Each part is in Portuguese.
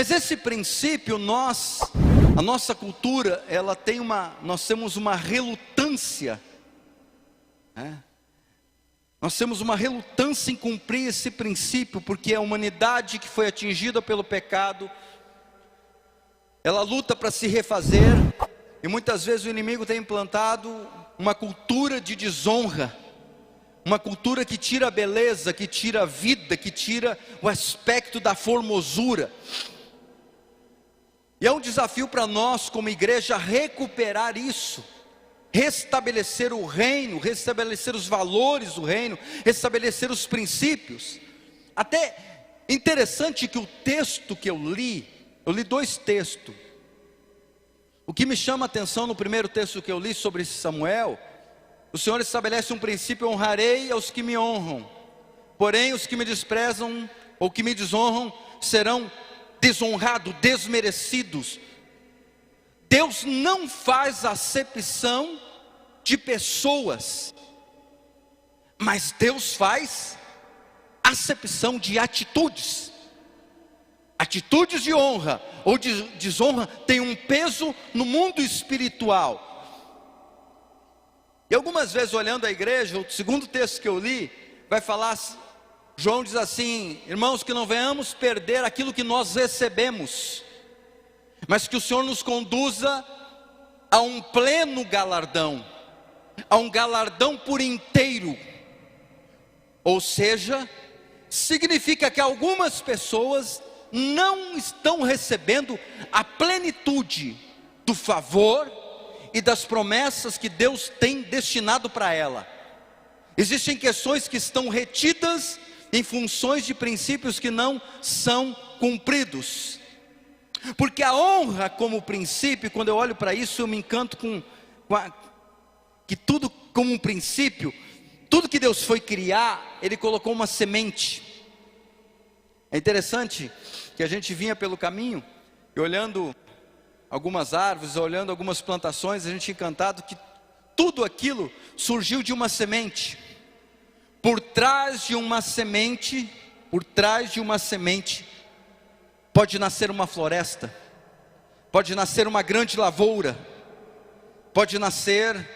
Mas esse princípio, a nossa cultura, nós temos uma relutância, né? Nós temos uma relutância em cumprir esse princípio, porque a humanidade que foi atingida pelo pecado, ela luta para se refazer, e muitas vezes o inimigo tem implantado uma cultura de desonra, uma cultura que tira a beleza, que tira a vida, que tira o aspecto da formosura. E é um desafio para nós como igreja recuperar isso, restabelecer o reino, restabelecer os valores do reino, restabelecer os princípios. Até interessante que o texto que eu li dois textos. O que me chama a atenção no primeiro texto que eu li sobre Samuel, o Senhor estabelece um princípio: honrarei aos que me honram, porém os que me desprezam ou que me desonram serão desonrados, desmerecidos. Deus não faz acepção de pessoas, mas Deus faz acepção de atitudes. Atitudes de honra ou de desonra têm um peso no mundo espiritual. E algumas vezes, olhando a igreja, o segundo texto que eu li, vai falar, João diz assim: irmãos, que não venhamos perder aquilo que nós recebemos, mas que o Senhor nos conduza a um pleno galardão, a um galardão por inteiro. Ou seja, significa que algumas pessoas não estão recebendo a plenitude do favor e das promessas que Deus tem destinado para ela. Existem questões que estão retidas em funções de princípios que não são cumpridos. Porque a honra como princípio, quando eu olho para isso, eu me encanto que tudo como um princípio, tudo que Deus foi criar, Ele colocou uma semente. É interessante que a gente vinha pelo caminho e olhando algumas árvores, olhando algumas plantações, a gente encantado que tudo aquilo surgiu de uma semente. Por trás de uma semente, pode nascer uma floresta, pode nascer uma grande lavoura, pode nascer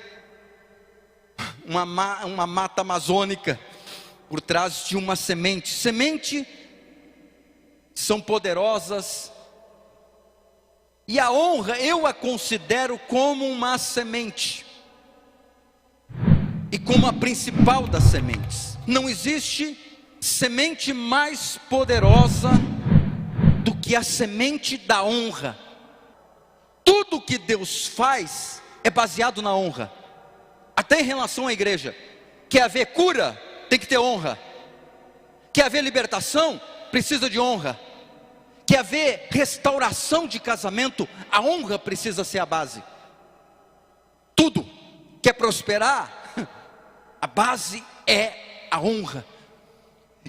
uma mata amazônica, por trás de uma semente. Semente são poderosas, e a honra eu a considero como uma semente, e como a principal das sementes. Não existe semente mais poderosa do que a semente da honra. Tudo que Deus faz é baseado na honra, até em relação à igreja. Quer haver cura, tem que ter honra. Quer haver libertação, precisa de honra. Quer haver restauração de casamento, a honra precisa ser a base. Tudo. Quer prosperar, a base é a honra.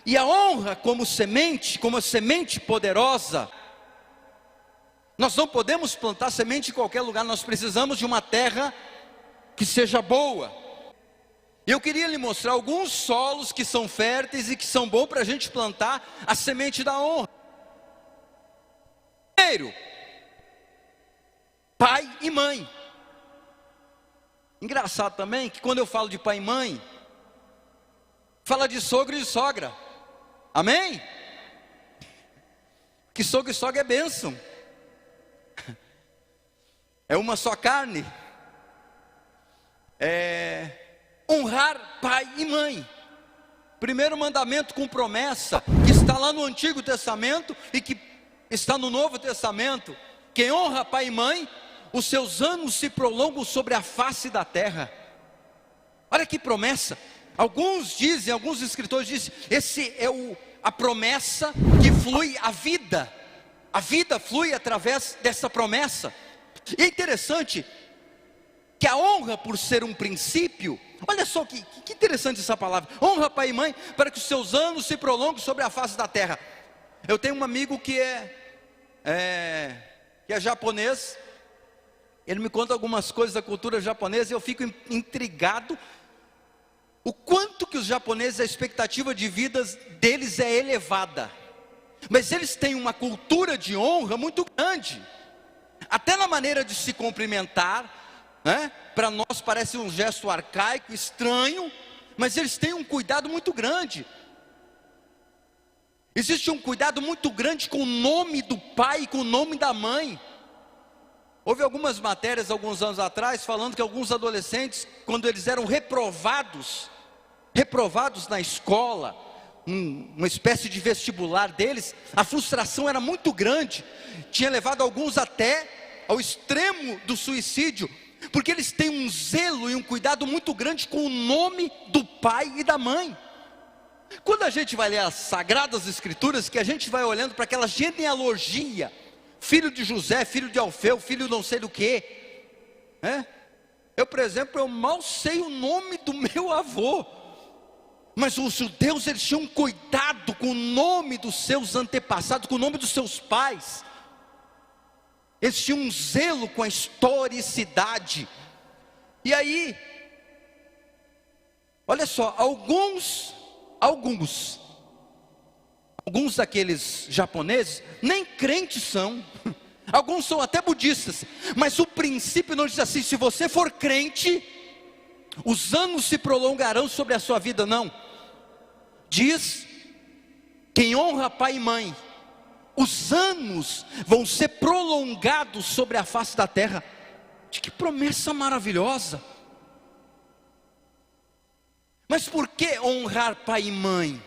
E a honra como a semente poderosa, nós não podemos plantar semente em qualquer lugar, nós precisamos de uma terra que seja boa. Eu queria lhe mostrar alguns solos que são férteis e que são bons para a gente plantar a semente da honra. Primeiro, pai e mãe. Engraçado também que quando eu falo de pai e mãe, fala de sogro e de sogra. Amém? Que sogro e sogra é bênção. É uma só carne. Honrar pai e mãe. Primeiro mandamento com promessa, que está lá no Antigo Testamento e que está no Novo Testamento. Quem honra pai e mãe, os seus anos se prolongam sobre a face da terra. Olha que promessa. Alguns escritores dizem, esse é a promessa que flui a vida. A vida flui através dessa promessa. E é interessante que a honra, por ser um princípio, olha só que interessante essa palavra, honra pai e mãe, para que os seus anos se prolonguem sobre a face da terra. Eu tenho um amigo que é japonês, ele me conta algumas coisas da cultura japonesa, e eu fico intrigado, o quanto que os japoneses, a expectativa de vida deles é elevada. mas eles têm uma cultura de honra muito grande, até na maneira de se cumprimentar, né? Para nós parece um gesto arcaico, estranho, mas eles têm um cuidado muito grande. Existe um cuidado muito grande com o nome do pai e com o nome da mãe. Houve algumas matérias alguns anos atrás falando que alguns adolescentes, quando eles eram reprovados na escola, uma espécie de vestibular deles, a frustração era muito grande, tinha levado alguns até ao extremo do suicídio, porque eles têm um zelo e um cuidado muito grande com o nome do pai e da mãe. Quando a gente vai ler as Sagradas Escrituras, que a gente vai olhando para aquela genealogia, filho de José, filho de Alfeu, filho não sei do que, eu, por exemplo, eu mal sei o nome do meu avô, mas os judeus, eles tinham cuidado com o nome dos seus antepassados, com o nome dos seus pais. Eles tinham um zelo com a historicidade. E aí, olha só, alguns daqueles japoneses nem crentes são, alguns são até budistas, mas o princípio não diz assim: se você for crente, os anos se prolongarão sobre a sua vida. Não, diz: quem honra pai e mãe, os anos vão ser prolongados sobre a face da terra. Que promessa maravilhosa! Mas por que honrar pai e mãe?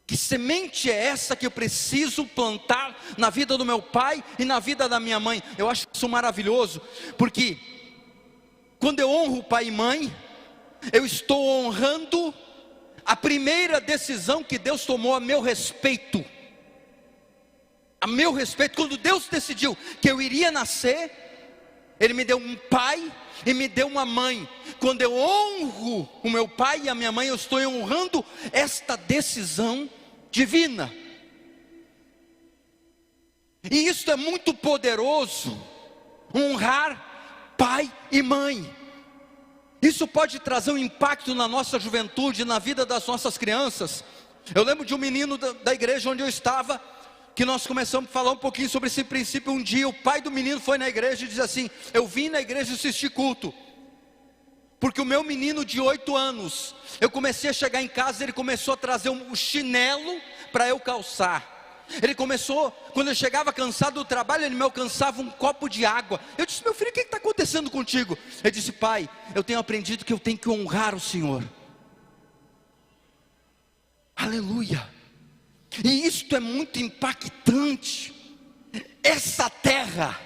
Que semente é essa que eu preciso plantar na vida do meu pai e na vida da minha mãe? Eu acho isso maravilhoso, porque quando eu honro pai e mãe, eu estou honrando a primeira decisão que Deus tomou a meu respeito. A meu respeito, quando Deus decidiu que eu iria nascer, Ele me deu um pai e me deu uma mãe. Quando eu honro o meu pai e a minha mãe, eu estou honrando esta decisão divina. E isso é muito poderoso, honrar pai e mãe. Isso pode trazer um impacto na nossa juventude, na vida das nossas crianças. Eu lembro de um menino da igreja onde eu estava, que nós começamos a falar um pouquinho sobre esse princípio. Um dia o pai do menino foi na igreja e disse assim: eu vim na igreja assistir culto, porque o meu menino de 8 anos, eu comecei a chegar em casa, ele começou a trazer um chinelo para eu calçar. Ele começou, quando eu chegava cansado do trabalho, ele me alcançava um copo de água. Eu disse: meu filho, o que está acontecendo contigo? Ele disse: pai, eu tenho aprendido que eu tenho que honrar o Senhor. Aleluia! E isto é muito impactante. Essa terra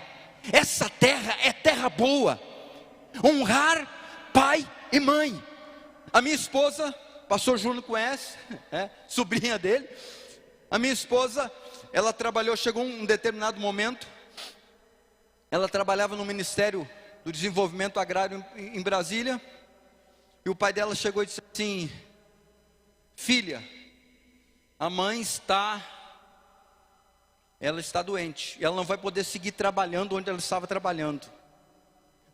é terra boa. Honrar pai e mãe. A minha esposa, pastor Júnior conhece, sobrinha dele. A minha esposa, ela trabalhou, chegou um determinado momento, ela trabalhava no Ministério do Desenvolvimento Agrário em Brasília, e o pai dela chegou e disse assim: filha, a mãe ela está doente, e ela não vai poder seguir trabalhando onde ela estava trabalhando.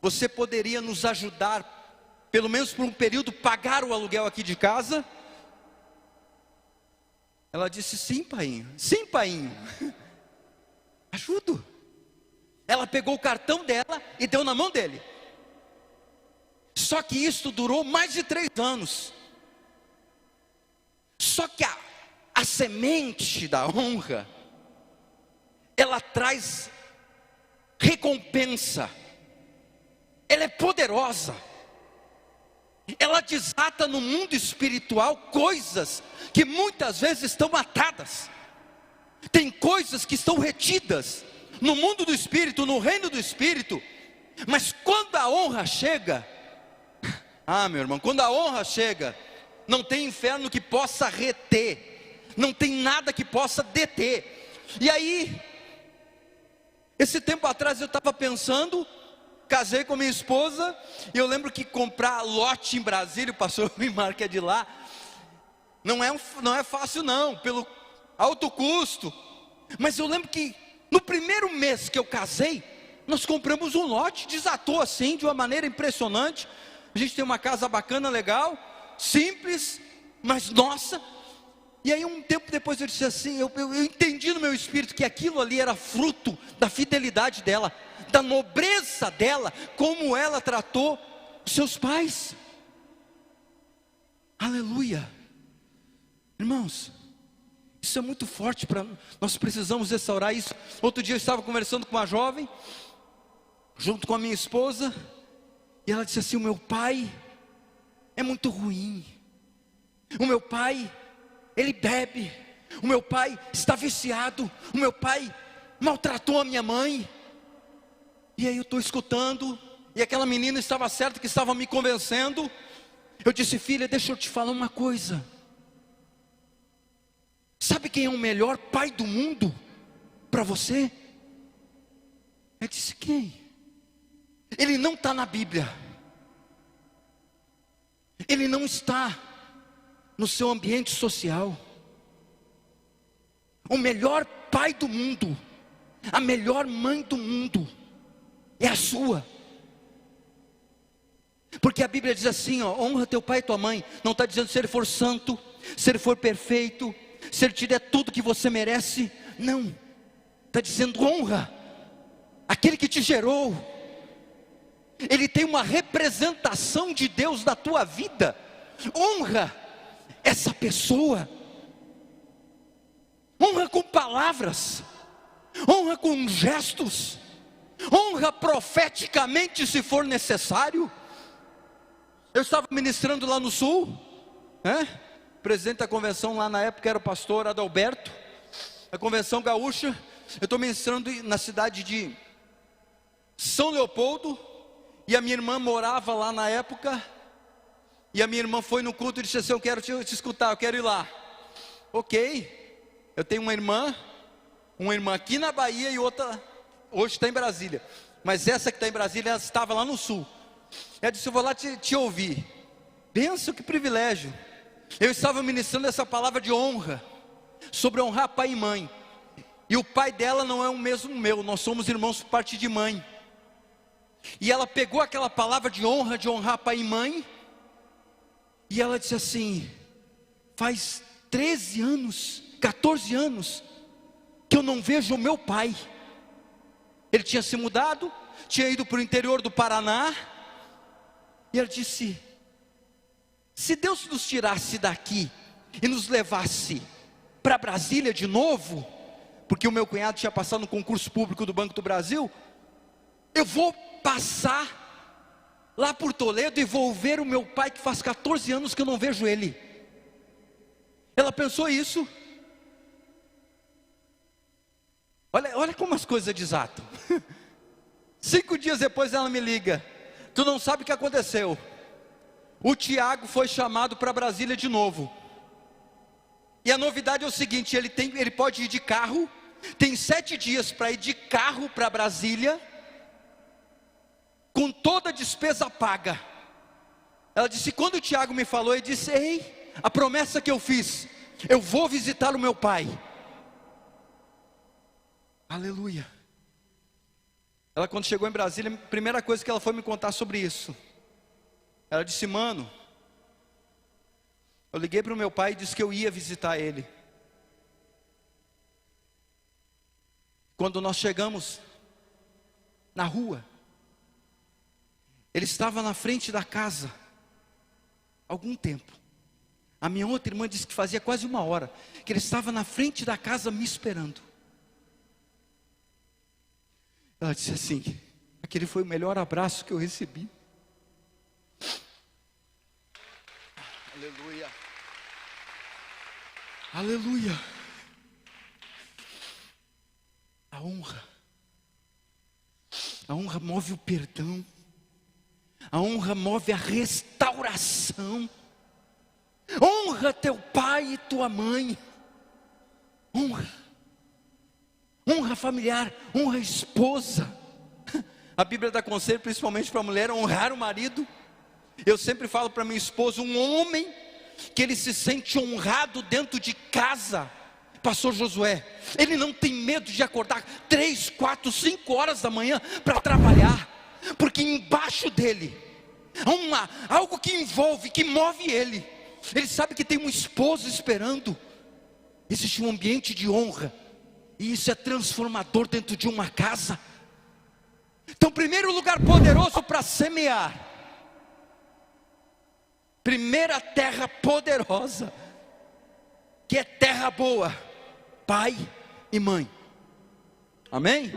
Você poderia nos ajudar, pelo menos por um período, pagar o aluguel aqui de casa? Ela disse: sim, painho, sim, painho, ajudo. Ela pegou o cartão dela e deu na mão dele. Só que isso durou mais de 3 anos. Só que a semente da honra, ela traz recompensa, ela é poderosa, ela desata no mundo espiritual coisas que muitas vezes estão atadas. Tem coisas que estão retidas no mundo do espírito, no reino do espírito. Mas quando a honra chega, meu irmão, quando a honra chega, não tem inferno que possa reter, não tem nada que possa deter. E aí, esse tempo atrás eu estava pensando, casei com minha esposa, e eu lembro que comprar lote em Brasília, o pastor Wimar que é de lá, não é fácil não, pelo alto custo. Mas eu lembro que no primeiro mês que eu casei, nós compramos um lote, desatou assim, de uma maneira impressionante. A gente tem uma casa bacana, legal, simples, mas nossa. E aí um tempo depois eu disse assim, eu entendi no meu espírito que aquilo ali era fruto da fidelidade dela, da nobreza dela, como ela tratou os seus pais. Aleluia. Irmãos, isso é muito forte nós precisamos restaurar isso. Outro dia eu estava conversando com uma jovem, junto com a minha esposa, e ela disse assim: o meu pai é muito ruim, o meu pai, ele bebe, o meu pai está viciado, o meu pai maltratou a minha mãe. E aí eu estou escutando, e aquela menina estava certa, que estava me convencendo. Eu disse: filha, deixa eu te falar uma coisa. Sabe quem é o melhor pai do mundo para você? Eu disse: quem? Ele não está na Bíblia, ele não está no seu ambiente social. O melhor pai do mundo, a melhor mãe do mundo é a sua. Porque a Bíblia diz assim, ó, honra teu pai e tua mãe. Não está dizendo se ele for santo, se ele for perfeito, se ele te der tudo que você merece. Não, está dizendo honra aquele que te gerou. Ele tem uma representação de Deus na tua vida. Honra essa pessoa. Honra com palavras, honra com gestos, honra profeticamente se for necessário. Eu estava ministrando lá no sul, o presidente da convenção lá na época era o pastor Adalberto, a convenção gaúcha. Eu estou ministrando na cidade de São Leopoldo, e a minha irmã morava lá na época, e a minha irmã foi no culto e disse assim: eu quero te escutar, eu quero ir lá. Ok, eu tenho uma irmã aqui na Bahia e outra hoje está em Brasília, mas essa que está em Brasília, ela estava lá no sul. Ela disse: eu vou lá te ouvir. Pensa que privilégio. Eu estava ministrando essa palavra de honra, sobre honrar pai e mãe, e o pai dela não é o mesmo meu, nós somos irmãos por parte de mãe. E ela pegou aquela palavra de honra, de honrar pai e mãe, e ela disse assim: faz 13 anos, 14 anos, que eu não vejo o meu pai. Ele tinha se mudado, tinha ido para o interior do Paraná, e ela disse: se Deus nos tirasse daqui e nos levasse para Brasília de novo, porque o meu cunhado tinha passado no concurso público do Banco do Brasil, eu vou passar lá por Toledo e vou ver o meu pai, que faz 14 anos que eu não vejo ele. Ela pensou isso. Olha como as coisas desatam. 5 dias depois ela me liga: tu não sabe o que aconteceu, o Tiago foi chamado para Brasília de novo. E a novidade é o seguinte: ele pode ir de carro, tem 7 dias para ir de carro para Brasília, com toda a despesa paga. Ela disse: quando o Tiago me falou, ele disse: ei, a promessa que eu fiz, eu vou visitar o meu pai. Aleluia. Ela, quando chegou em Brasília, a primeira coisa que ela foi me contar sobre isso, ela disse: mano, eu liguei para o meu pai e disse que eu ia visitar ele. Quando nós chegamos na rua, ele estava na frente da casa, algum tempo. A minha outra irmã disse que fazia quase 1 hora, que ele estava na frente da casa me esperando. Ela disse assim: aquele foi o melhor abraço que eu recebi. Aleluia. Aleluia. A honra move o perdão, a honra move a restauração. Honra teu pai e tua mãe. Honra familiar, honra a esposa. A Bíblia dá conselho principalmente para a mulher, honrar o marido. Eu sempre falo para minha esposa: um homem que ele se sente honrado dentro de casa, pastor Josué, ele não tem medo de acordar 3, 4, 5 horas da manhã para trabalhar, porque embaixo dele há algo que envolve, que move ele. Ele sabe que tem uma esposa esperando. existe um ambiente de honra, e isso é transformador dentro de uma casa. Então, primeiro lugar poderoso para semear, primeira terra poderosa, que é terra boa, pai e mãe. Amém?